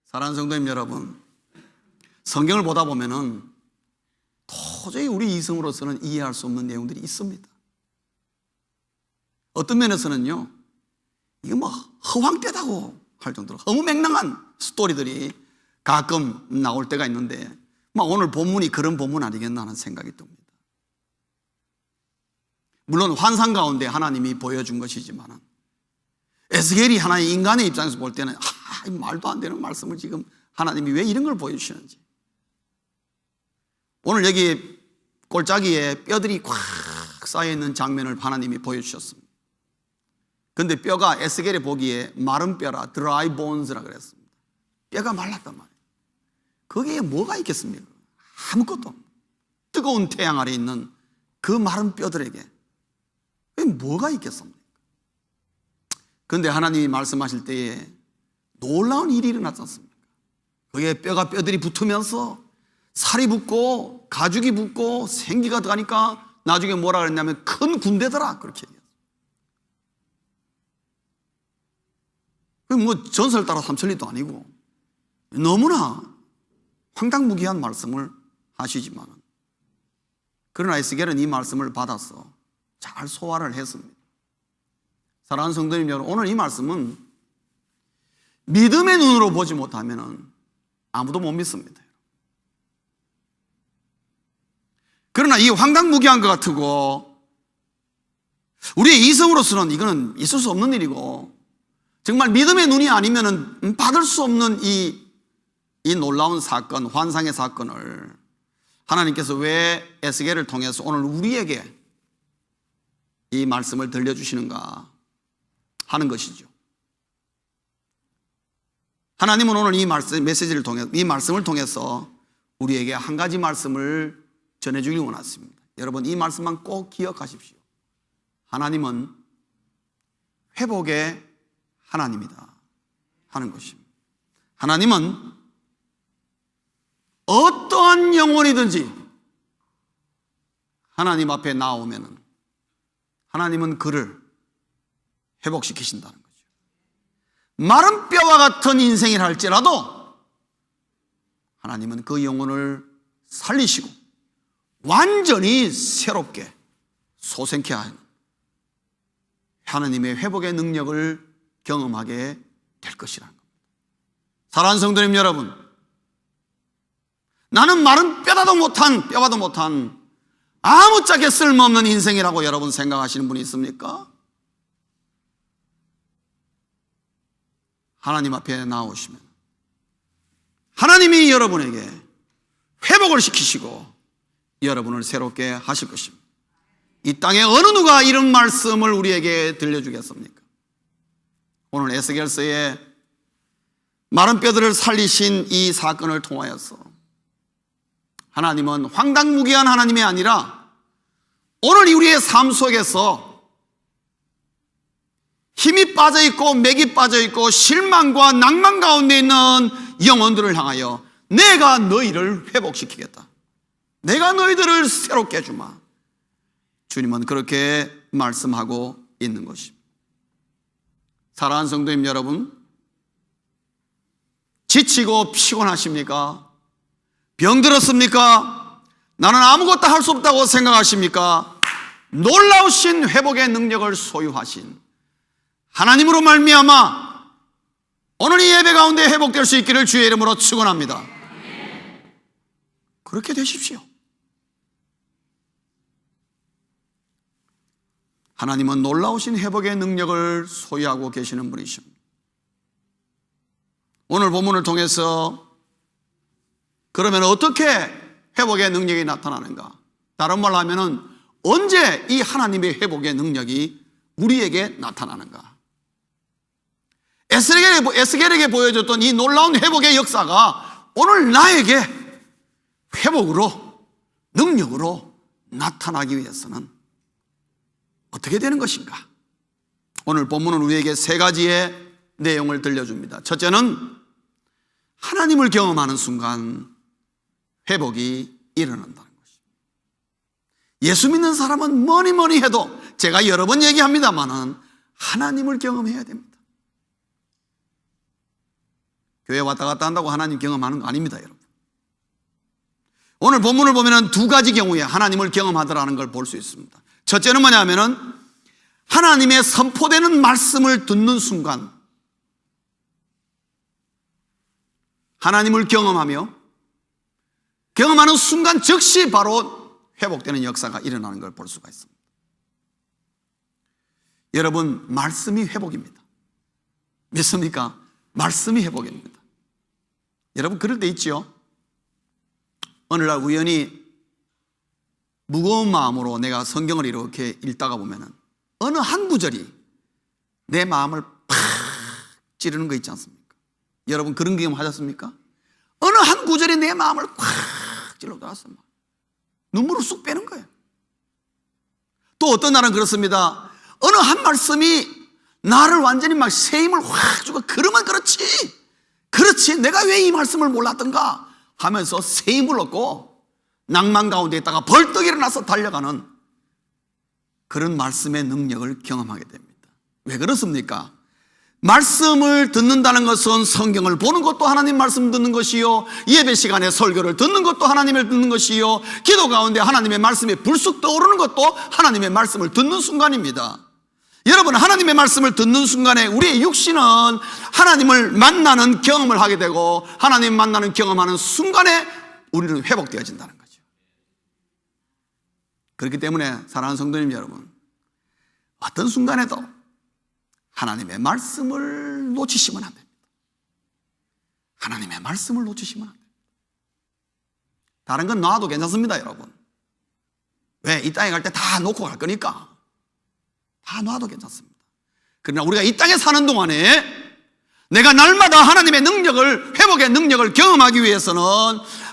사랑하는 성도님 여러분, 성경을 보다 보면은 도저히 우리 이성으로서는 이해할 수 없는 내용들이 있습니다. 어떤 면에서는요, 이거 뭐 허황되다고 할 정도로 허무맹랑한 스토리들이 가끔 나올 때가 있는데, 오늘 본문이 그런 본문 아니겠나 하는 생각이 듭니다. 물론 환상 가운데 하나님이 보여준 것이지만 에스겔이 하나의 인간의 입장에서 볼 때는 말도 안 되는 말씀을 지금 하나님이 왜 이런 걸 보여주시는지. 오늘 여기 골짜기에 뼈들이 꽉 쌓여있는 장면을 하나님이 보여주셨습니다. 그런데 뼈가 에스겔이 보기에 마른 뼈라, dry bones라 그랬습니다. 뼈가 말랐단 말이에요. 거기에 뭐가 있겠습니까? 아무것도 없습니다. 뜨거운 태양 아래 있는 그 마른 뼈들에게 뭐가 있겠습니까? 그런데 하나님이 말씀하실 때에 놀라운 일이 일어났지 않습니까? 거기에 뼈들이 붙으면서 살이 붙고 가죽이 붙고 생기가 들어가니까 나중에 뭐라 그랬냐면 큰 군대더라, 그렇게 얘기했어요. 뭐 전설 따라 삼천리도 아니고 너무나 황당무계한 말씀을 하시지만, 그러나 에스겔은 이 말씀을 받아서 잘 소화를 했습니다. 사랑하는 성도님 여러분, 오늘 이 말씀은 믿음의 눈으로 보지 못하면 아무도 못 믿습니다. 그러나 이 황당무계한 것 같고 우리의 이성으로서는 이거는 있을 수 없는 일이고, 정말 믿음의 눈이 아니면 받을 수 없는 이 놀라운 사건, 환상의 사건을 하나님께서 왜 에스겔을 통해서 오늘 우리에게 이 말씀을 들려주시는가 하는 것이죠. 하나님은 오늘 이 메시지를 통해서, 이 말씀을 통해서 우리에게 한 가지 말씀을 전해주길 원하십니다. 여러분, 이 말씀만 꼭 기억하십시오. 하나님은 회복의 하나님이다 하는 것입니다. 하나님은 어떠한 영혼이든지 하나님 앞에 나오면은 하나님은 그를 회복시키신다는 거죠. 마른 뼈와 같은 인생이라 할지라도 하나님은 그 영혼을 살리시고 완전히 새롭게 소생케 하는 하나님의 회복의 능력을 경험하게 될 것이라는 겁니다. 사랑하는 성도님 여러분, 나는 마른 뼈다도 못한 아무짝에 쓸모없는 인생이라고 여러분 생각하시는 분이 있습니까? 하나님 앞에 나오시면 하나님이 여러분에게 회복을 시키시고 여러분을 새롭게 하실 것입니다. 이 땅에 어느 누가 이런 말씀을 우리에게 들려주겠습니까? 오늘 에스겔서의 마른 뼈들을 살리신 이 사건을 통하여서 하나님은 황당무계한 하나님이 아니라 오늘 우리의 삶 속에서 힘이 빠져있고 맥이 빠져있고 실망과 낭만 가운데 있는 영혼들을 향하여 내가 너희를 회복시키겠다, 내가 너희들을 새롭게 해주마, 주님은 그렇게 말씀하고 있는 것입니다. 사랑하는 성도님 여러분, 지치고 피곤하십니까? 병들었습니까? 나는 아무것도 할 수 없다고 생각하십니까? 놀라우신 회복의 능력을 소유하신 하나님으로 말미암아 오늘 이 예배 가운데 회복될 수 있기를 주의 이름으로 축원합니다. 그렇게 되십시오. 하나님은 놀라우신 회복의 능력을 소유하고 계시는 분이십니다. 오늘 본문을 통해서 그러면 어떻게 회복의 능력이 나타나는가? 다른 말로 하면은 언제 이 하나님의 회복의 능력이 우리에게 나타나는가? 에스겔에게 보여줬던 이 놀라운 회복의 역사가 오늘 나에게 회복으로, 능력으로 나타나기 위해서는 어떻게 되는 것인가? 오늘 본문은 우리에게 세 가지의 내용을 들려줍니다. 첫째는 하나님을 경험하는 순간 회복이 일어난다는 것입니다. 예수 믿는 사람은 뭐니 해도 제가 여러 번 얘기합니다만은 하나님을 경험해야 됩니다. 교회 왔다 갔다 한다고 하나님 경험하는 거 아닙니다, 여러분. 오늘 본문을 보면 두 가지 경우에 하나님을 경험하더라는 걸 볼 수 있습니다. 첫째는 뭐냐면은 하나님의 선포되는 말씀을 듣는 순간 하나님을 경험하며 경험하는 순간 즉시 바로 회복되는 역사가 일어나는 걸 볼 수가 있습니다. 여러분, 말씀이 회복입니다. 믿습니까? 말씀이 회복입니다. 여러분, 그럴 때 있죠. 어느 날 우연히 무거운 마음으로 내가 성경을 이렇게 읽다가 보면은 어느 한 구절이 내 마음을 팍 찌르는 거 있지 않습니까? 여러분, 그런 경험 하셨습니까? 어느 한 구절이 내 마음을 팍 찔러 들어갔어요. 눈물을 쑥 빼는 거예요. 또 어떤 날은 그렇습니다. 어느 한 말씀이 나를 완전히 막 새 힘을 확 주고, 그러면 그렇지 내가 왜 이 말씀을 몰랐던가 하면서 새 힘을 얻고 낭만 가운데 있다가 벌떡 일어나서 달려가는 그런 말씀의 능력을 경험하게 됩니다. 왜 그렇습니까? 말씀을 듣는다는 것은 성경을 보는 것도 하나님 말씀 듣는 것이요, 예배 시간에 설교를 듣는 것도 하나님을 듣는 것이요, 기도 가운데 하나님의 말씀이 불쑥 떠오르는 것도 하나님의 말씀을 듣는 순간입니다. 여러분, 하나님의 말씀을 듣는 순간에 우리의 육신은 하나님을 만나는 경험을 하게 되고, 하나님 만나는 경험하는 순간에 우리는 회복되어진다는 거죠. 그렇기 때문에 사랑하는 성도님 여러분, 어떤 순간에도 하나님의 말씀을 놓치시면 안 됩니다. 하나님의 말씀을 놓치시면 안 됩니다. 다른 건 놔도 괜찮습니다, 여러분. 왜? 이 땅에 갈 때 다 놓고 갈 거니까 다 놔도 괜찮습니다. 그러나 우리가 이 땅에 사는 동안에 내가 날마다 하나님의 능력을, 회복의 능력을 경험하기 위해서는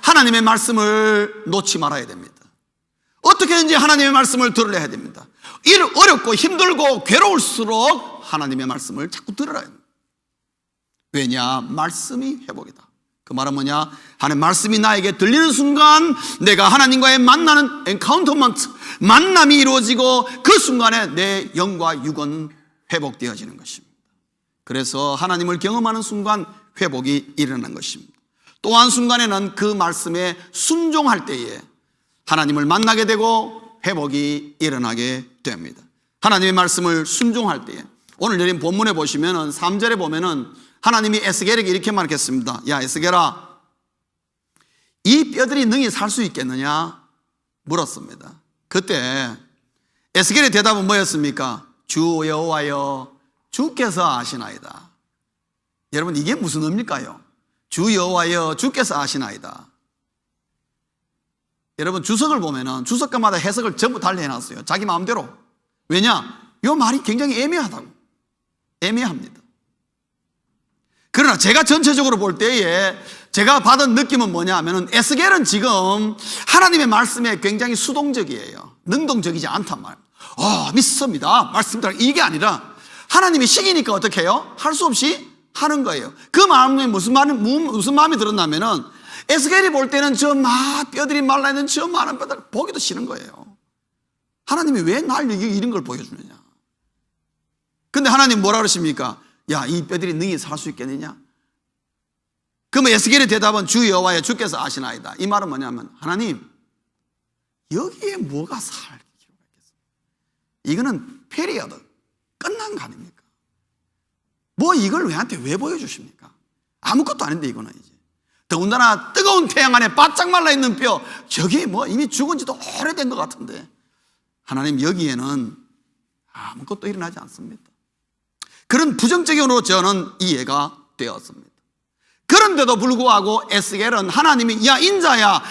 하나님의 말씀을 놓지 말아야 됩니다. 어떻게든지 하나님의 말씀을 들으려 됩니다. 어렵고 힘들고 괴로울수록 하나님의 말씀을 자꾸 들어야 합니다. 왜냐? 말씀이 회복이다. 그 말은 뭐냐? 하나님의 말씀이 나에게 들리는 순간 내가 하나님과의 만나는 엔카운터먼트, 만남이 이루어지고 그 순간에 내 영과 육은 회복되어지는 것입니다. 그래서 하나님을 경험하는 순간 회복이 일어난 것입니다. 또 한 순간에는 그 말씀에 순종할 때에 하나님을 만나게 되고 회복이 일어나게 됩니다. 하나님의 말씀을 순종할 때에, 오늘 내린 본문에 보시면은 3절에 보면은 하나님이 에스겔에게 이렇게 말했습니다. 야, 에스겔아, 이 뼈들이 능히 살 수 있겠느냐 물었습니다. 그때 에스겔의 대답은 뭐였습니까? 주 여호와여, 주께서 아시나이다. 여러분, 이게 무슨 의미일까요? 주 여호와여, 주께서 아시나이다. 여러분, 주석을 보면은 주석가마다 해석을 전부 달리 해놨어요. 자기 마음대로. 왜냐? 이 말이 굉장히 애매하다고. 애매합니다. 그러나 제가 전체적으로 볼 때에 제가 받은 느낌은 뭐냐 하면은 에스겔은 지금 하나님의 말씀에 굉장히 수동적이에요. 능동적이지 않단 말이에요. 믿습니다. 말씀대로. 이게 아니라 하나님이 시키니까 어떻게 해요? 할 수 없이 하는 거예요. 그 마음에 무슨 마음이 들었냐면은 에스겔이 볼 때는 저 뼈들이 말라있는 저 많은 뼈들 보기도 싫은 거예요. 하나님이 왜 날 이런 걸 보여주느냐. 근데 하나님 뭐라 그러십니까? 야, 이 뼈들이 능히 살 수 있겠느냐? 그러면 에스겔의 대답은 주 여호와여, 주께서 아시나이다. 이 말은 뭐냐면, 하나님, 여기에 뭐가 살 필요가 있겠습니까? 이거는 페리어드, 끝난 거 아닙니까? 뭐 이걸 왜한테 왜 보여주십니까? 아무것도 아닌데 이거는 이제. 더군다나 뜨거운 태양 안에 바짝 말라있는 뼈, 저게 뭐 이미 죽은 지도 오래된 것 같은데 하나님, 여기에는 아무것도 일어나지 않습니다. 그런 부정적으로 저는 이해가 되었습니다. 그런데도 불구하고 에스겔은 하나님이 야, 인자야,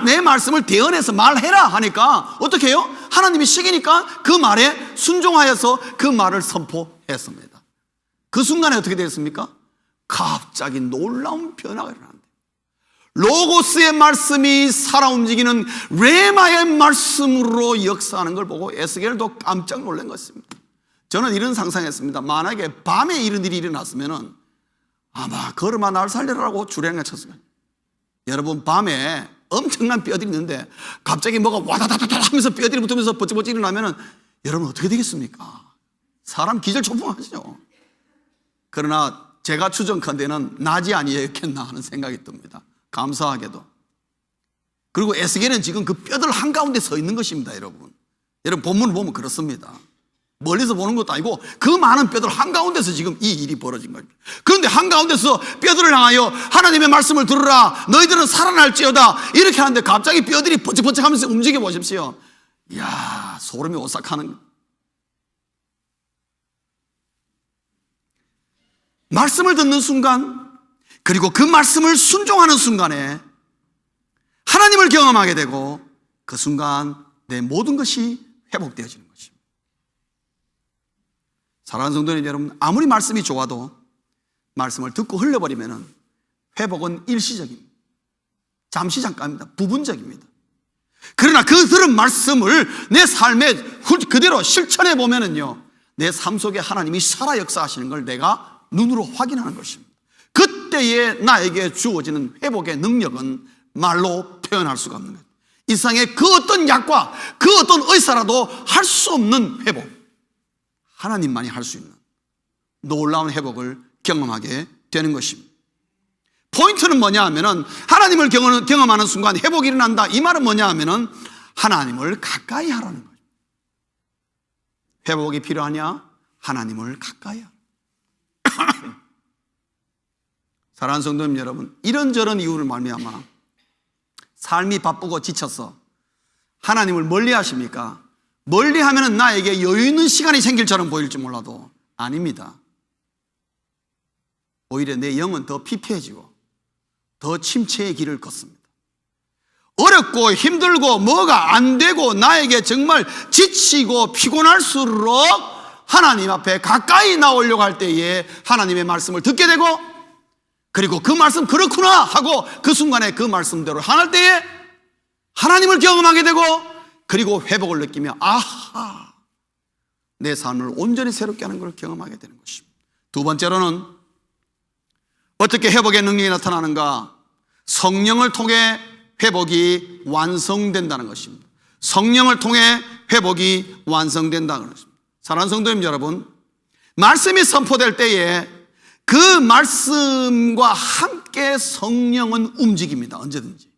내 말씀을 대언해서 말해라 하니까 어떻게 해요? 하나님이 시키니까 그 말에 순종하여서 그 말을 선포했습니다. 그 순간에 어떻게 되었습니까? 갑자기 놀라운 변화가 일어납니다. 로고스의 말씀이 살아 움직이는 레마의 말씀으로 역사하는 걸 보고 에스겔도 깜짝 놀란 것입니다. 저는 이런 상상했습니다. 만약에 밤에 이런 일이 일어났으면 아마 걸음아 날 살려라고 주랭이가 쳤을 거예요. 여러분, 밤에 엄청난 뼈들이 있는데 갑자기 뭐가 와다다다다 하면서 뼈들이 붙으면서 버쩍버쩍 일어나면 여러분 어떻게 되겠습니까? 사람 기절초풍하죠. 그러나 제가 추정컨대는 낮이 아니었겠나 하는 생각이 듭니다. 감사하게도. 그리고 에스겔은 지금 그 뼈들 한가운데 서 있는 것입니다, 여러분. 여러분 본문을 보면 그렇습니다. 멀리서 보는 것도 아니고 그 많은 뼈들 한가운데서 지금 이 일이 벌어진 거죠. 그런데 한가운데서 뼈들을 향하여 하나님의 말씀을 들으라, 너희들은 살아날지어다, 이렇게 하는데 갑자기 뼈들이 번쩍번쩍 하면서 움직여 보십시오. 이야, 소름이 오싹하는. 말씀을 듣는 순간, 그리고 그 말씀을 순종하는 순간에 하나님을 경험하게 되고 그 순간 내 모든 것이 회복되어지는 것입니다. 사랑하는 성도님 여러분, 아무리 말씀이 좋아도 말씀을 듣고 흘려버리면 회복은 일시적입니다. 잠시 잠깐입니다. 부분적입니다. 그러나 그 들은 말씀을 내 삶에 그대로 실천해 보면은요, 내 삶 속에 하나님이 살아 역사하시는 걸 내가 눈으로 확인하는 것입니다. 그때에 나에게 주어지는 회복의 능력은 말로 표현할 수가 없는 거예요. 이 세상에 그 어떤 약과 그 어떤 의사라도 할 수 없는 회복, 하나님만이 할 수 있는 놀라운 회복을 경험하게 되는 것입니다. 포인트는 뭐냐 하면은, 하나님을 경험하는 순간 회복이 일어난다. 이 말은 뭐냐 하면은 하나님을 가까이 하라는 거예요. 회복이 필요하냐? 하나님을 가까이 하라. 사랑하는 성도님 여러분, 이런저런 이유를 말미암아 삶이 바쁘고 지쳐서 하나님을 멀리 하십니까? 멀리 하면은 나에게 여유 있는 시간이 생길처럼 보일지 몰라도 아닙니다. 오히려 내 영은 더 피폐해지고 더 침체의 길을 걷습니다. 어렵고 힘들고 뭐가 안 되고 나에게 정말 지치고 피곤할수록 하나님 앞에 가까이 나오려고 할 때에 하나님의 말씀을 듣게 되고, 그리고 그 말씀 그렇구나 하고 그 순간에 그 말씀대로 행할 때에 하나님을 경험하게 되고, 그리고 회복을 느끼며 아하, 내 삶을 온전히 새롭게 하는 걸 경험하게 되는 것입니다. 두 번째로는 어떻게 회복의 능력이 나타나는가? 성령을 통해 회복이 완성된다는 것입니다. 성령을 통해 회복이 완성된다는 것입니다. 사랑하는 성도님 여러분, 말씀이 선포될 때에 그 말씀과 함께 성령은 움직입니다. 언제든지.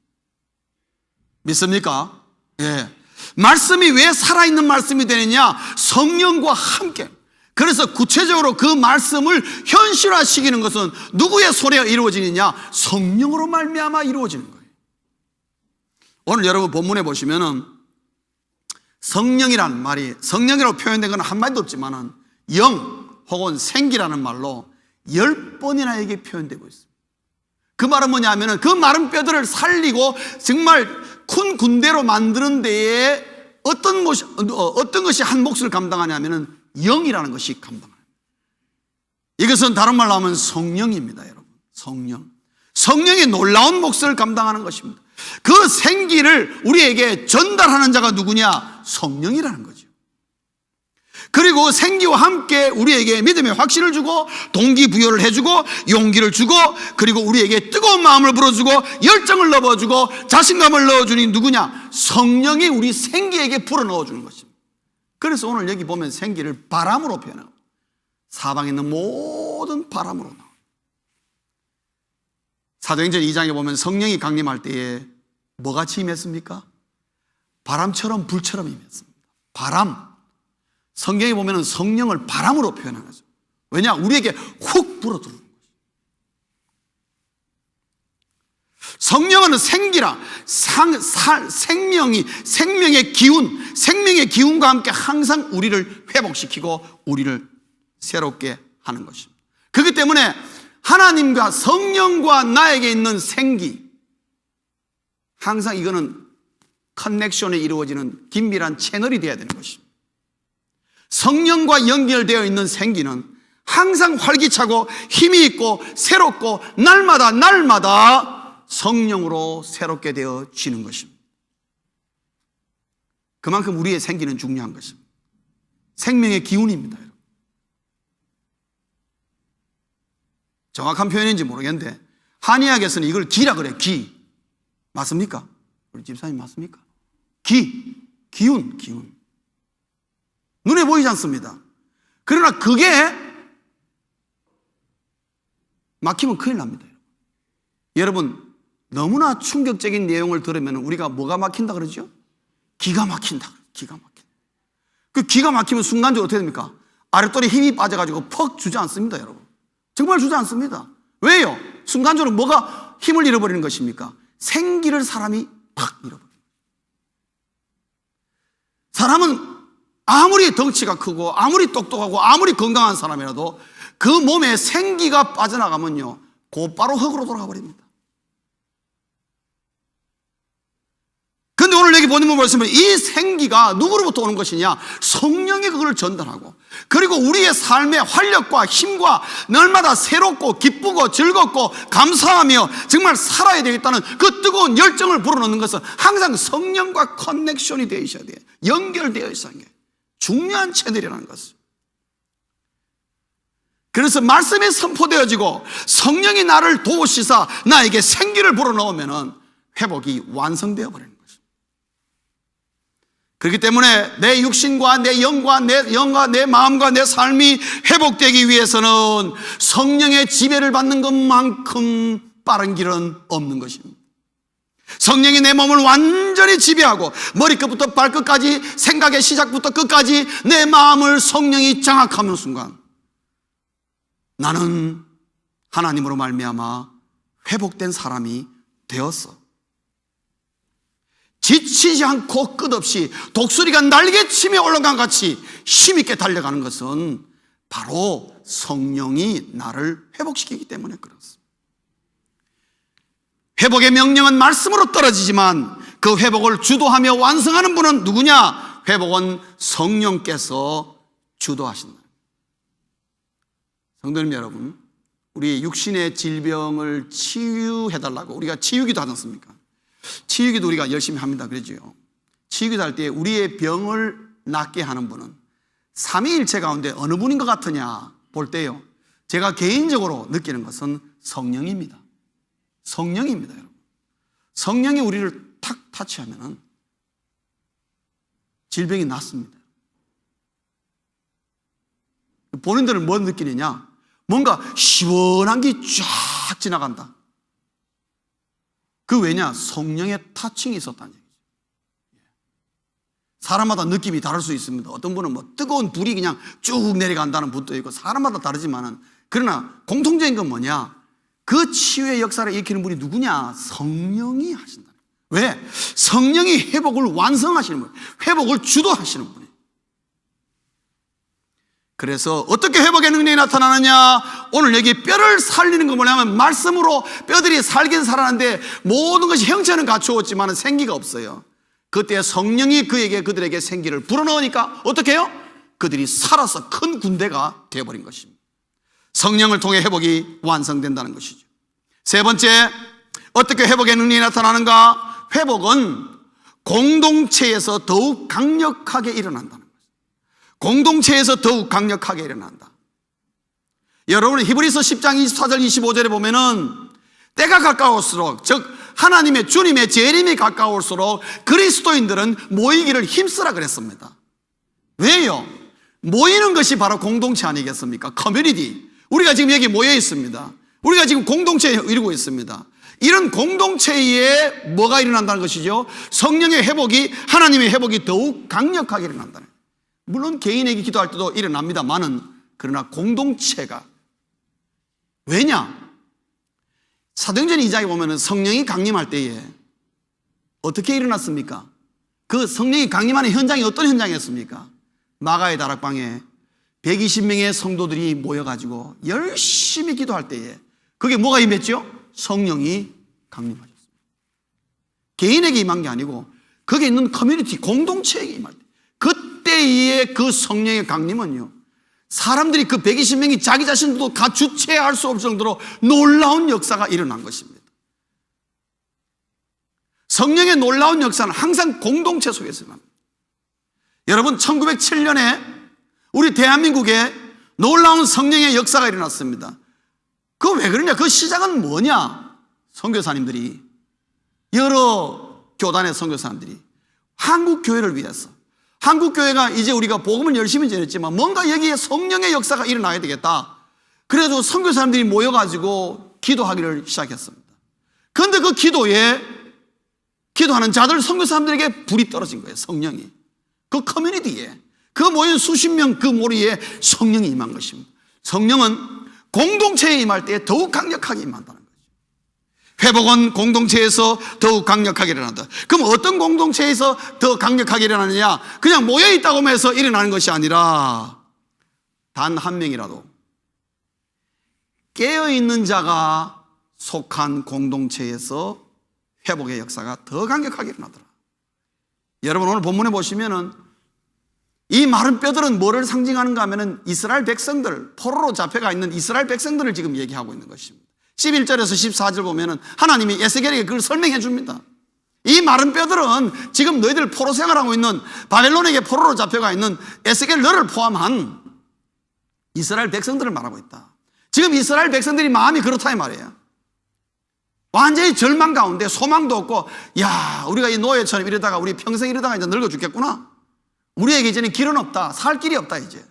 믿습니까? 예. 말씀이 왜 살아있는 말씀이 되느냐? 성령과 함께. 그래서 구체적으로 그 말씀을 현실화시키는 것은 누구의 손에 이루어지느냐? 성령으로 말미암아 이루어지는 거예요. 오늘 여러분 본문에 보시면은 성령이라는 말이, 성령이라고 표현된 건 한마디도 없지만은 영 혹은 생기라는 말로 10번이나 에게 표현되고 있습니다. 그 말은 뭐냐 하면은 그 마른 뼈들을 살리고 정말 큰 군대로 만드는 데에 어떤 것이 한 몫을 감당하냐면은 영이라는 것이 감당합니다. 이것은 다른 말로 하면 성령입니다, 여러분. 성령. 성령의 놀라운 몫을 감당하는 것입니다. 그 생기를 우리에게 전달하는 자가 누구냐? 성령이라는 거죠. 그리고 생기와 함께 우리에게 믿음의 확신을 주고 동기부여를 해주고 용기를 주고, 그리고 우리에게 뜨거운 마음을 불어주고 열정을 넣어주고 자신감을 넣어주니 누구냐? 성령이 우리 생기에게 불어넣어주는 것입니다. 그래서 오늘 여기 보면 생기를 바람으로 표현하고 사방에 있는 모든 바람으로 나와요. 사도행전 2장에 보면 성령이 강림할 때에 뭐같이 임했습니까? 바람처럼 불처럼 임했습니다. 바람. 성경에 보면 성령을 바람으로 표현하는 거죠. 왜냐? 우리에게 훅 불어들어오는 거죠. 성령은 생기라, 생명의 기운, 생명의 기운과 함께 항상 우리를 회복시키고 우리를 새롭게 하는 것입니다. 그렇기 때문에 하나님과 성령과 나에게 있는 생기, 항상 이거는 커넥션이 이루어지는 긴밀한 채널이 되어야 되는 것입니다. 성령과 연결되어 있는 생기는 항상 활기차고 힘이 있고 새롭고 날마다 성령으로 새롭게 되어지는 것입니다. 그만큼 우리의 생기는 중요한 것입니다. 생명의 기운입니다. 정확한 표현인지 모르겠는데 한의학에서는 이걸 기라 그래요. 기. 맞습니까? 우리 집사님 맞습니까? 기운. 눈에 보이지 않습니다. 그러나 그게 막히면 큰일 납니다. 여러분, 너무나 충격적인 내용을 들으면 우리가 뭐가 막힌다 그러죠? 기가 막힌다. 기가 막힌다. 그 기가 막히면 순간적으로 어떻게 됩니까? 아랫돌에 힘이 빠져가지고 퍽 주지 않습니다, 여러분. 정말 주지 않습니다. 왜요? 순간적으로 뭐가 힘을 잃어버리는 것입니까? 생기를 사람이 팍 잃어버립니다. 사람은 아무리 덩치가 크고 아무리 똑똑하고 아무리 건강한 사람이라도 그 몸에 생기가 빠져나가면요, 곧바로 흙으로 돌아가 버립니다. 근데 오늘 여기 본문 말씀은 이 생기가 누구로부터 오는 것이냐? 성령이 그걸 전달하고, 그리고 우리의 삶의 활력과 힘과 날마다 새롭고 기쁘고 즐겁고 감사하며 정말 살아야 되겠다는 그 뜨거운 열정을 불어넣는 것은 항상 성령과 커넥션이 되어 있어야 돼요. 연결되어 있어야 돼요. 중요한 채널이라는 것을. 그래서 말씀이 선포되어지고 성령이 나를 도우시사 나에게 생기를 불어넣으면 회복이 완성되어 버리는 거예요. 그렇기 때문에 내 육신과 내 영과 내 마음과 내 삶이 회복되기 위해서는 성령의 지배를 받는 것만큼 빠른 길은 없는 것입니다. 성령이 내 몸을 완전히 지배하고 머리끝부터 발끝까지, 생각의 시작부터 끝까지 내 마음을 성령이 장악하는 순간 나는 하나님으로 말미암아 회복된 사람이 되었어. 지치지 않고 끝없이 독수리가 날개치며 올라간 같이 힘있게 달려가는 것은 바로 성령이 나를 회복시키기 때문에 그렇습니다. 회복의 명령은 말씀으로 떨어지지만 그 회복을 주도하며 완성하는 분은 누구냐? 회복은 성령께서 주도하신다. 성도님 여러분, 우리 육신의 질병을 치유해달라고 우리가 치유기도 하지 않습니까? 치유기도 우리가 열심히 합니다. 그러죠? 치유기도 할 때 우리의 병을 낫게 하는 분은 삼위일체 가운데 어느 분인 것 같으냐 볼 때요, 제가 개인적으로 느끼는 것은 성령입니다. 성령입니다, 여러분. 성령이 우리를 탁 타치하면은 질병이 낫습니다. 본인들은 뭐 느끼느냐? 뭔가 시원한 게 쫙 지나간다. 그 왜냐? 성령의 타칭이 있었다는 얘기죠. 사람마다 느낌이 다를 수 있습니다. 어떤 분은 뭐 뜨거운 불이 그냥 쭉 내려간다는 분도 있고, 사람마다 다르지만은, 그러나 공통적인 건 뭐냐? 그 치유의 역사를 일으키는 분이 누구냐? 성령이 하신다. 왜? 성령이 회복을 완성하시는 분이에요. 회복을 주도하시는 분이에요. 그래서 어떻게 회복의 능력이 나타나느냐? 오늘 여기 뼈를 살리는 건 뭐냐면, 말씀으로 뼈들이 살긴 살아나는데 모든 것이 형체는 갖추었지만 생기가 없어요. 그때 성령이 그들에게 생기를 불어넣으니까 어떻게 해요? 그들이 살아서 큰 군대가 되어버린 것입니다. 성령을 통해 회복이 완성된다는 것이죠. 세 번째, 어떻게 회복의 능력이 나타나는가? 회복은 공동체에서 더욱 강력하게 일어난다는 것입니다. 공동체에서 더욱 강력하게 일어난다. 여러분, 히브리서 10장 24절 25절에 보면은 때가 가까울수록, 즉 하나님의 주님의 재림이 가까울수록 그리스도인들은 모이기를 힘쓰라 그랬습니다. 왜요? 모이는 것이 바로 공동체 아니겠습니까? 커뮤니티. 우리가 지금 여기 모여 있습니다. 우리가 지금 공동체에 이루고 있습니다. 이런 공동체에 뭐가 일어난다는 것이죠? 성령의 회복이, 하나님의 회복이 더욱 강력하게 일어난다는 거예요. 물론 개인에게 기도할 때도 일어납니다만은, 그러나 공동체가, 왜냐? 사도행전 2장에 보면은 성령이 강림할 때에 어떻게 일어났습니까? 그 성령이 강림하는 현장이 어떤 현장이었습니까? 마가의 다락방에 120명의 성도들이 모여가지고 열심히 기도할 때에 그게 뭐가 임했죠? 성령이 강림하셨습니다. 개인에게 임한 게 아니고 거기에 있는 커뮤니티, 공동체에게 임할 때, 그때의 그 성령의 강림은요, 사람들이 그 120명이 자기 자신도 다 주체할 수 없을 정도로 놀라운 역사가 일어난 것입니다. 성령의 놀라운 역사는 항상 공동체 속에서 일어납니다. 여러분, 1907년에 우리 대한민국에 놀라운 성령의 역사가 일어났습니다. 그거 왜 그러냐? 그 시작은 뭐냐? 선교사님들이, 여러 교단의 선교사님들이 한국 교회를 위해서, 한국 교회가 이제 우리가 복음을 열심히 전했지만 뭔가 여기에 성령의 역사가 일어나야 되겠다. 그래도 선교 사람들이 모여가지고 기도하기를 시작했습니다. 그런데 그 기도에 기도하는 자들, 선교 사람들에게 불이 떨어진 거예요. 성령이. 그 커뮤니티에, 그 모인 수십 명 그 모리에 성령이 임한 것입니다. 성령은 공동체에 임할 때 더욱 강력하게 임한다는 거죠. 회복은 공동체에서 더욱 강력하게 일어난다. 그럼 어떤 공동체에서 더 강력하게 일어나느냐? 그냥 모여있다고 해서 일어나는 것이 아니라 단 한 명이라도 깨어있는 자가 속한 공동체에서 회복의 역사가 더 강력하게 일어나더라. 여러분, 오늘 본문에 보시면은 이 마른 뼈들은 뭐를 상징하는가 하면은 이스라엘 백성들, 포로로 잡혀가 있는 이스라엘 백성들을 지금 얘기하고 있는 것입니다. 11절에서 14절 보면은 하나님이 에스겔에게 그걸 설명해 줍니다. 이 마른 뼈들은 지금 너희들 포로 생활하고 있는 바벨론에게 포로로 잡혀가 있는 에스겔 너를 포함한 이스라엘 백성들을 말하고 있다. 지금 이스라엘 백성들이 마음이 그렇다 이 말이에요. 완전히 절망 가운데 소망도 없고, 야, 우리가 이 노예처럼 이러다가 우리 평생 이러다가 이제 늙어 죽겠구나. 우리에게 이제는 길은 없다. 살 길이 없다 이제.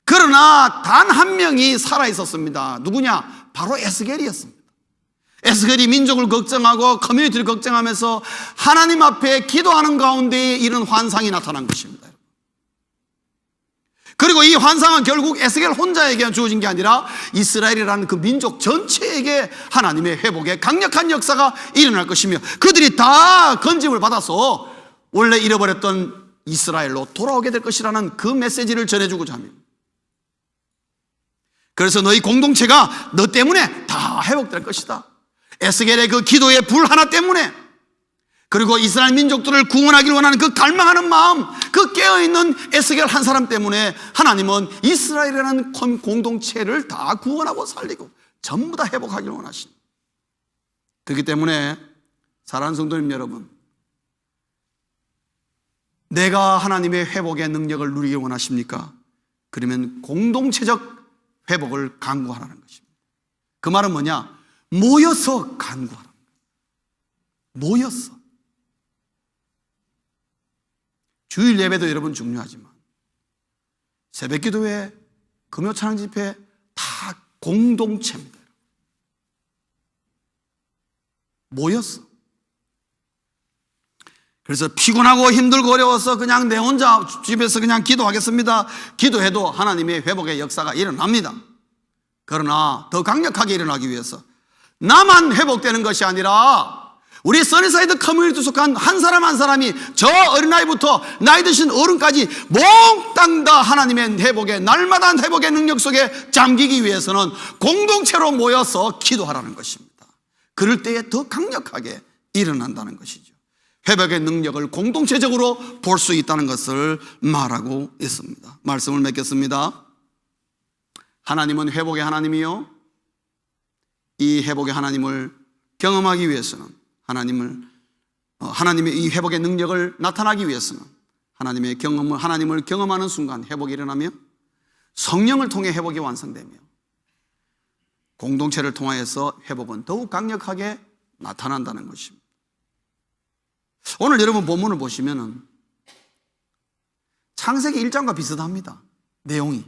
그러나 단 한 명이 살아 있었습니다. 누구냐? 바로 에스겔이었습니다. 에스겔이 민족을 걱정하고 커뮤니티를 걱정하면서 하나님 앞에 기도하는 가운데 이런 환상이 나타난 것입니다. 그리고 이 환상은 결국 에스겔 혼자에게 주어진 게 아니라 이스라엘이라는 그 민족 전체에게 하나님의 회복의 강력한 역사가 일어날 것이며 그들이 다 건짐을 받아서 원래 잃어버렸던 이스라엘로 돌아오게 될 것이라는 그 메시지를 전해주고자 합니다. 그래서 너희 공동체가 너 때문에 다 회복될 것이다. 에스겔의 그 기도의 불 하나 때문에, 그리고 이스라엘 민족들을 구원하기를 원하는 그 갈망하는 마음, 그 깨어있는 에스겔 한 사람 때문에 하나님은 이스라엘이라는 공동체를 다 구원하고 살리고 전부 다 회복하기를 원하십니다. 그렇기 때문에 사랑하는 성도님 여러분, 내가 하나님의 회복의 능력을 누리기 원하십니까? 그러면 공동체적 회복을 간구하라는 것입니다. 그 말은 뭐냐? 모여서 간구하라는 거예요. 모여서. 주일 예배도 여러분 중요하지만 새벽 기도회, 금요 찬양 집회 다 공동체입니다. 모였어. 그래서 피곤하고 힘들고 어려워서 그냥 내 혼자 집에서 그냥 기도하겠습니다. 기도해도 하나님의 회복의 역사가 일어납니다. 그러나 더 강력하게 일어나기 위해서 나만 회복되는 것이 아니라 우리 써니사이드 커뮤니티 속한 한 사람 한 사람이 저 어린아이부터 나이 드신 어른까지 몽땅 다 하나님의 회복의, 날마다 회복의 능력 속에 잠기기 위해서는 공동체로 모여서 기도하라는 것입니다. 그럴 때에 더 강력하게 일어난다는 것이죠. 회복의 능력을 공동체적으로 볼 수 있다는 것을 말하고 있습니다. 말씀을 맺겠습니다. 하나님은 회복의 하나님이요, 이 회복의 하나님을 경험하기 위해서는 하나님의 이 회복의 능력을 나타나기 위해서는 하나님을 경험하는 순간 회복이 일어나며 성령을 통해 회복이 완성되며 공동체를 통하여서 회복은 더욱 강력하게 나타난다는 것입니다. 오늘 여러분 본문을 보시면은 창세기 1장과 비슷합니다. 내용이.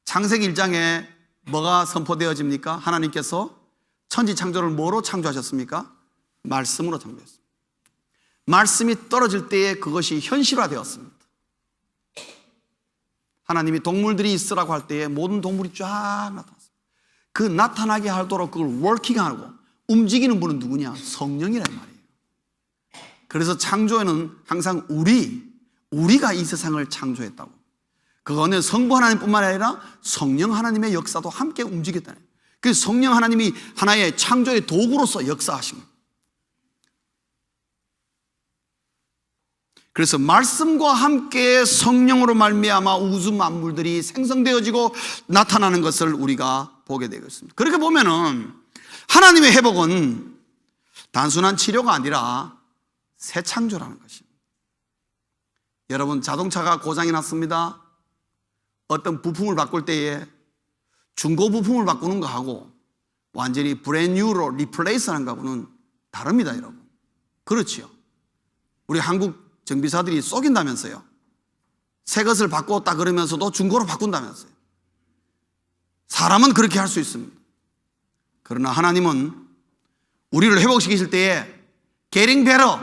창세기 1장에 뭐가 선포되어집니까? 하나님께서 천지 창조를 뭐로 창조하셨습니까? 말씀으로 창조했습니다. 말씀이 떨어질 때에 그것이 현실화되었습니다. 하나님이 동물들이 있으라고 할 때에 모든 동물이 쫙 나타났습니다. 그 나타나게 하도록 그걸 워킹하고 움직이는 분은 누구냐? 성령이란 말이에요. 그래서 창조에는 항상 우리가 이 세상을 창조했다고. 그거는 성부 하나님뿐만 아니라 성령 하나님의 역사도 함께 움직였다는 거예요. 그 성령 하나님이 하나의 창조의 도구로서 역사하신 거예요. 그래서 말씀과 함께 성령으로 말미암아 우주 만물들이 생성되어지고 나타나는 것을 우리가 보게 되겠습니다. 그렇게 보면은 하나님의 회복은 단순한 치료가 아니라 새 창조라는 것입니다. 여러분, 자동차가 고장이 났습니다. 어떤 부품을 바꿀 때에 중고 부품을 바꾸는 거하고 완전히 브랜뉴로 리플레이스하는 거하고는 다릅니다, 여러분. 그렇지요. 우리 한국 정비사들이 속인다면서요. 새 것을 바꿨다 그러면서도 중고로 바꾼다면서요. 사람은 그렇게 할 수 있습니다. 그러나 하나님은 우리를 회복시키실 때에 getting better,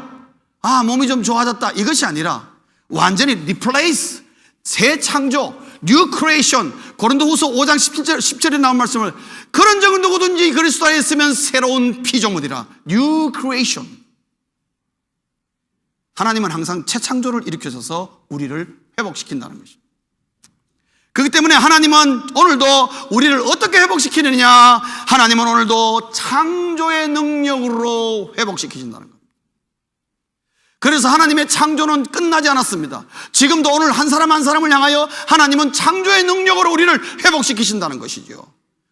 몸이 좀 좋아졌다, 이것이 아니라 완전히 replace, 새 창조, new creation, 고린도후서 5장 10절에 나온 말씀을, 그런 적은 누구든지 그리스도 안에 있으면 새로운 피조물이라, new creation. 하나님은 항상 재창조를 일으켜서 우리를 회복시킨다는 것입니다. 그렇기 때문에 하나님은 오늘도 우리를 어떻게 회복시키느냐? 하나님은 오늘도 창조의 능력으로 회복시키신다는 겁니다. 그래서 하나님의 창조는 끝나지 않았습니다. 지금도 오늘 한 사람 한 사람을 향하여 하나님은 창조의 능력으로 우리를 회복시키신다는 것이죠.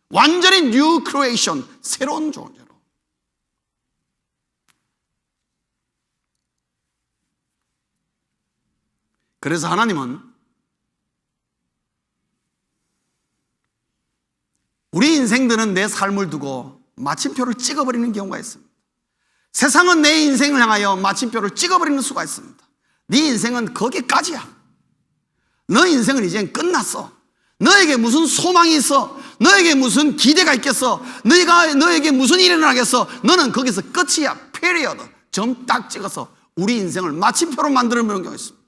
완전히 new creation, 새로운 존재로. 그래서 하나님은 우리 인생들은 내 삶을 두고 마침표를 찍어버리는 경우가 있습니다. 세상은 내 인생을 향하여 마침표를 찍어버리는 수가 있습니다. 네 인생은 거기까지야. 너 인생은 이젠 끝났어. 너에게 무슨 소망이 있어? 너에게 무슨 기대가 있겠어? 너에게 무슨 일이 일어나겠어? 너는 거기서 끝이야. period. 점 딱 찍어서 우리 인생을 마침표로 만들어버리는 경우가 있습니다.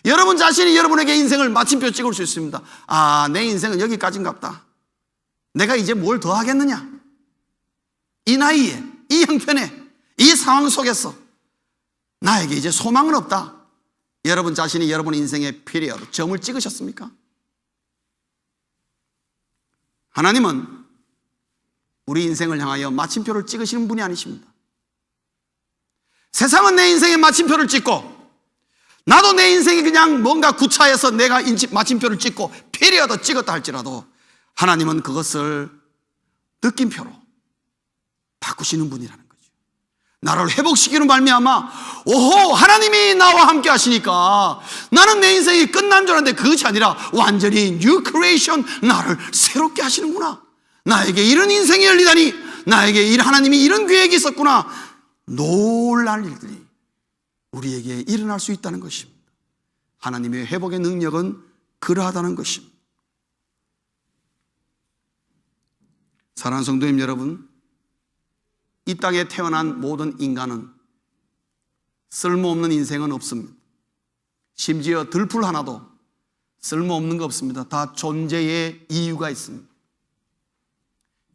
여러분 자신이 여러분에게 인생을 마침표 찍을 수 있습니다. 내 인생은 여기까지인갑다. 내가 이제 뭘 더 하겠느냐? 이 나이에, 이 형편에, 이 상황 속에서 나에게 이제 소망은 없다. 여러분 자신이 여러분의 인생의 피리어드, 점을 찍으셨습니까? 하나님은 우리 인생을 향하여 마침표를 찍으시는 분이 아니십니다. 세상은 내 인생에 마침표를 찍고, 나도 내 인생이 그냥 뭔가 구차해서 내가 마침표를 찍고 피리어드 찍었다 할지라도 하나님은 그것을 느낌표로 바꾸시는 분이라는 거죠. 나를 회복시키는 말미암아 오호, 하나님이 나와 함께 하시니까 나는 내 인생이 끝난 줄 알았는데 그것이 아니라 완전히 new creation, 나를 새롭게 하시는구나. 나에게 이런 인생이 열리다니, 나에게 하나님이 이런 계획이 있었구나. 놀랄 일들이 우리에게 일어날 수 있다는 것입니다. 하나님의 회복의 능력은 그러하다는 것입니다. 사랑하는 성도님 여러분, 이 땅에 태어난 모든 인간은 쓸모없는 인생은 없습니다. 심지어 들풀 하나도 쓸모없는 거 없습니다. 다 존재의 이유가 있습니다.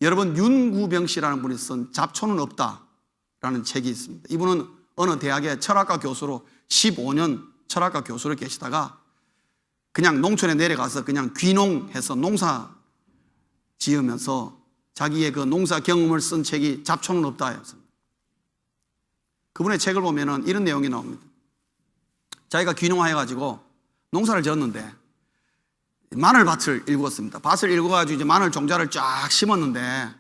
여러분, 윤구병 씨라는 분이 쓴 잡초는 없다라는 책이 있습니다. 이분은 어느 대학의 철학과 교수로 15년 철학과 교수로 계시다가 그냥 농촌에 내려가서 그냥 귀농해서 농사 지으면서 자기의 그 농사 경험을 쓴 책이 잡초는 없다였습니다. 그분의 책을 보면은 이런 내용이 나옵니다. 자기가 귀농해가지고 농사를 지었는데 마늘밭을 일구었습니다. 밭을 일구어가지고 이제 마늘 종자를 쫙 심었는데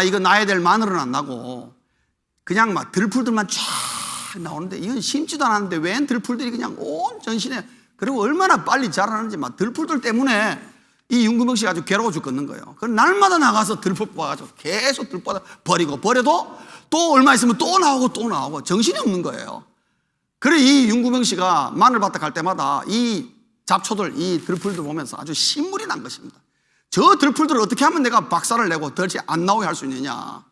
이거 나야 될 마늘은 안 나고 그냥 막 들풀들만 쫙 나오는데 이건 심지도 않았는데 웬 들풀들이 그냥 온 전신에, 그리고 얼마나 빨리 자라는지 막 들풀들 때문에 이 윤구병 씨가 아주 괴로워 죽겠는 거예요. 그럼 날마다 나가서 들풀 뽑아가지고 계속 들뿌다 버리고, 버려도 또 얼마 있으면 또 나오고 정신이 없는 거예요. 그래 이 윤구병 씨가 마늘밭에 갈 때마다 이 잡초들, 이 들풀들 보면서 아주 신물이 난 것입니다. 저 들풀들을 어떻게 하면 내가 박살을 내고 덜치 안 나오게 할 수 있느냐.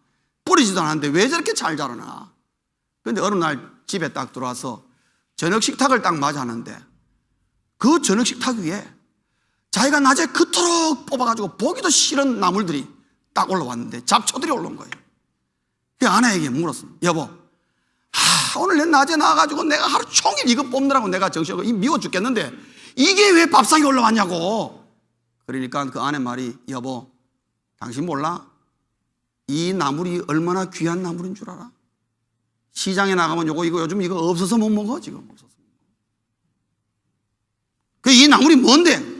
뿌리지도 않았는데 왜 저렇게 잘 자라나. 그런데 어느 날 집에 딱 들어와서 저녁 식탁을 딱 맞이하는데 그 저녁 식탁 위에 자기가 낮에 그토록 뽑아가지고 보기도 싫은 나물들이 딱 올라왔는데 잡초들이 올라온 거예요. 그 아내에게 물었습니다. 여보, 오늘 내 낮에 나와가지고 내가 하루 종일 이거 뽑느라고 내가 정신없고 미워 죽겠는데 이게 왜 밥상에 올라왔냐고. 그러니까 그 아내 말이, 여보, 당신 몰라? 이 나물이 얼마나 귀한 나물인 줄 알아? 시장에 나가면 이거 요즘 이거 없어서 못 먹어. 지금 없어서. 이 나물이 뭔데?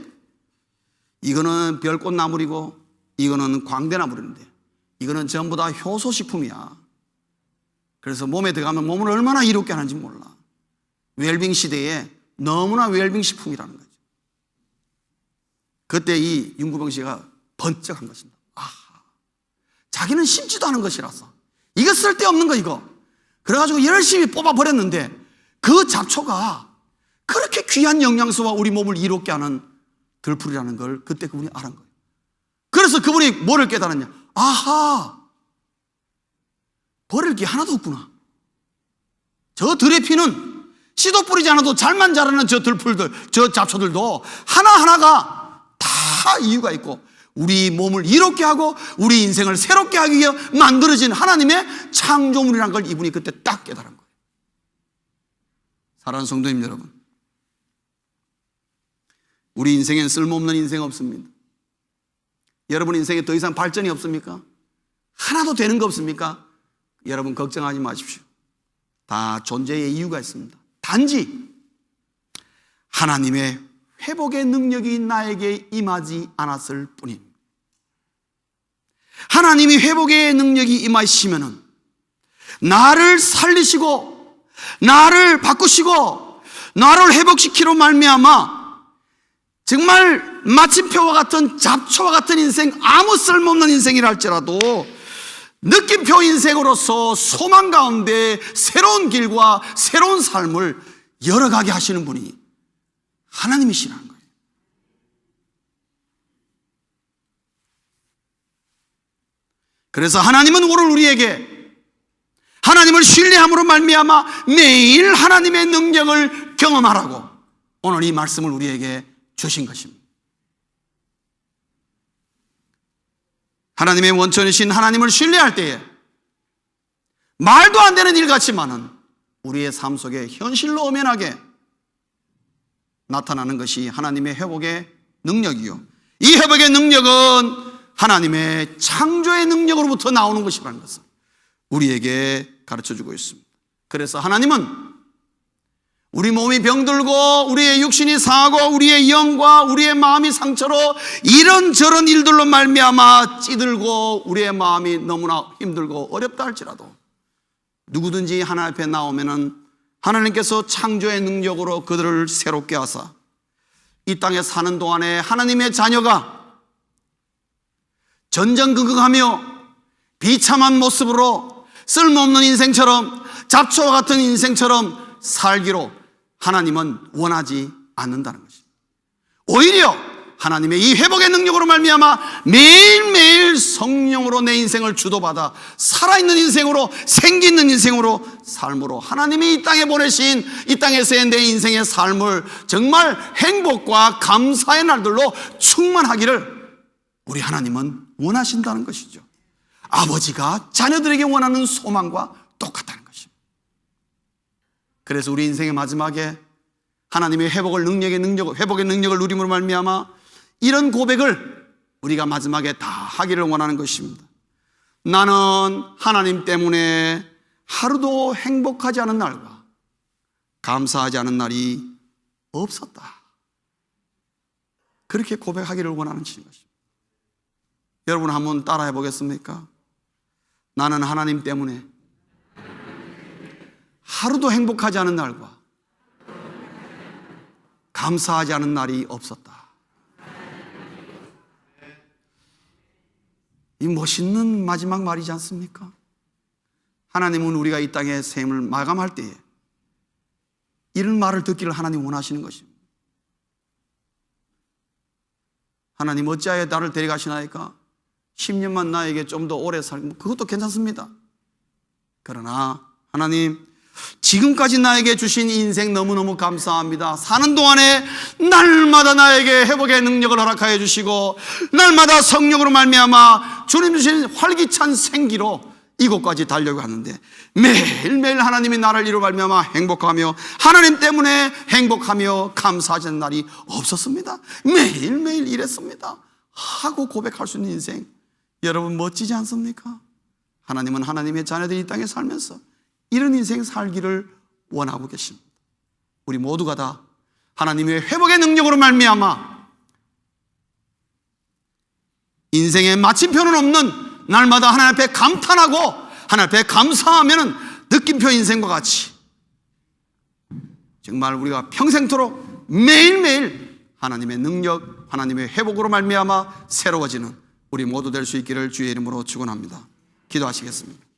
이거는 별꽃나물이고 이거는 광대나물인데 이거는 전부 다 효소식품이야. 그래서 몸에 들어가면 몸을 얼마나 이롭게 하는지 몰라. 웰빙 시대에 너무나 웰빙 식품이라는 거죠. 그때 이 윤구병 씨가 번쩍한 것입니다. 자기는 심지도 않은 것이라서 이거 쓸데없는 거 이거. 그래가지고 열심히 뽑아버렸는데 그 잡초가 그렇게 귀한 영양소와 우리 몸을 이롭게 하는 들풀이라는 걸 그때 그분이 알은 거예요. 그래서 그분이 뭐를 깨달았냐? 아하, 버릴 게 하나도 없구나. 저 들의 피는 씨도 뿌리지 않아도 잘만 자라는 저 들풀들, 저 잡초들도 하나하나가 다 이유가 있고, 우리 몸을 이롭게 하고 우리 인생을 새롭게 하기 위해 만들어진 하나님의 창조물이라는 걸 이분이 그때 딱 깨달은 거예요. 사랑하는 성도님 여러분, 우리 인생엔 쓸모없는 인생 없습니다. 여러분 인생에 더 이상 발전이 없습니까? 하나도 되는 거 없습니까? 여러분 걱정하지 마십시오. 다 존재의 이유가 있습니다. 단지 하나님의 회복의 능력이 나에게 임하지 않았을 뿐입니다. 하나님이 회복의 능력이 임하시면은 나를 살리시고 나를 바꾸시고 나를 회복시키로 말미암아 정말 마침표와 같은 잡초와 같은 인생, 아무 쓸모없는 인생이라 할지라도 느낌표 인생으로서 소망 가운데 새로운 길과 새로운 삶을 열어가게 하시는 분이 하나님이시라는 거예요. 그래서 하나님은 오늘 우리에게 하나님을 신뢰함으로 말미암아 매일 하나님의 능력을 경험하라고 오늘 이 말씀을 우리에게 주신 것입니다. 하나님의 원천이신 하나님을 신뢰할 때에 말도 안 되는 일 같지만은 우리의 삶 속에 현실로 엄연하게 나타나는 것이 하나님의 회복의 능력이요, 이 회복의 능력은 하나님의 창조의 능력으로부터 나오는 것이라는 것을 우리에게 가르쳐주고 있습니다. 그래서 하나님은 우리 몸이 병들고 우리의 육신이 상하고 우리의 영과 우리의 마음이 상처로 이런저런 일들로 말미암아 찌들고 우리의 마음이 너무나 힘들고 어렵다 할지라도 누구든지 하나님 앞에 나오면은 하나님께서 창조의 능력으로 그들을 새롭게 하사 이 땅에 사는 동안에 하나님의 자녀가 전전긍긍하며 비참한 모습으로 쓸모없는 인생처럼 잡초와 같은 인생처럼 살기로 하나님은 원하지 않는다는 것입니다. 오히려 하나님의 이 회복의 능력으로 말미암아 매일매일 성령으로 내 인생을 주도받아 살아있는 인생으로, 생기 있는 인생으로, 삶으로 하나님이 이 땅에 보내신 이 땅에서의 내 인생의 삶을 정말 행복과 감사의 날들로 충만하기를 우리 하나님은 원하신다는 것이죠. 아버지가 자녀들에게 원하는 소망과 똑같다는 것입니다. 그래서 우리 인생의 마지막에 하나님의 회복의 능력을 누림으로 말미암아 이런 고백을 우리가 마지막에 다 하기를 원하는 것입니다. 나는 하나님 때문에 하루도 행복하지 않은 날과 감사하지 않은 날이 없었다. 그렇게 고백하기를 원하는 것입니다. 여러분 한번 따라해 보겠습니까? 나는 하나님 때문에 하루도 행복하지 않은 날과 감사하지 않은 날이 없었다. 이 멋있는 마지막 말이지 않습니까? 하나님은 우리가 이 땅의 삶을 마감할 때에 이런 말을 듣기를 하나님 원하시는 것입니다. 하나님 어찌하여 나를 데려가시나이까? 10년만 나에게 좀 더 오래 살고 그것도 괜찮습니다. 그러나 하나님 지금까지 나에게 주신 인생 너무너무 감사합니다. 사는 동안에 날마다 나에게 회복의 능력을 허락하여 주시고 날마다 성령으로 말미암아 주님 주신 활기찬 생기로 이곳까지 달려가는데 매일매일 하나님이 나를 이루어 말미암아 행복하며 하나님 때문에 행복하며 감사하는 날이 없었습니다. 매일매일 이랬습니다 하고 고백할 수 있는 인생, 여러분 멋지지 않습니까? 하나님은 하나님의 자녀들이 이 땅에 살면서 이런 인생 살기를 원하고 계십니다. 우리 모두가 다 하나님의 회복의 능력으로 말미암아 인생에 마침표는 없는 날마다 하나님 앞에 감탄하고 하나님 앞에 감사하면 느낌표 인생과 같이 정말 우리가 평생토록 매일매일 하나님의 능력, 하나님의 회복으로 말미암아 새로워지는 우리 모두 될 수 있기를 주의 이름으로 축원합니다. 기도하시겠습니다.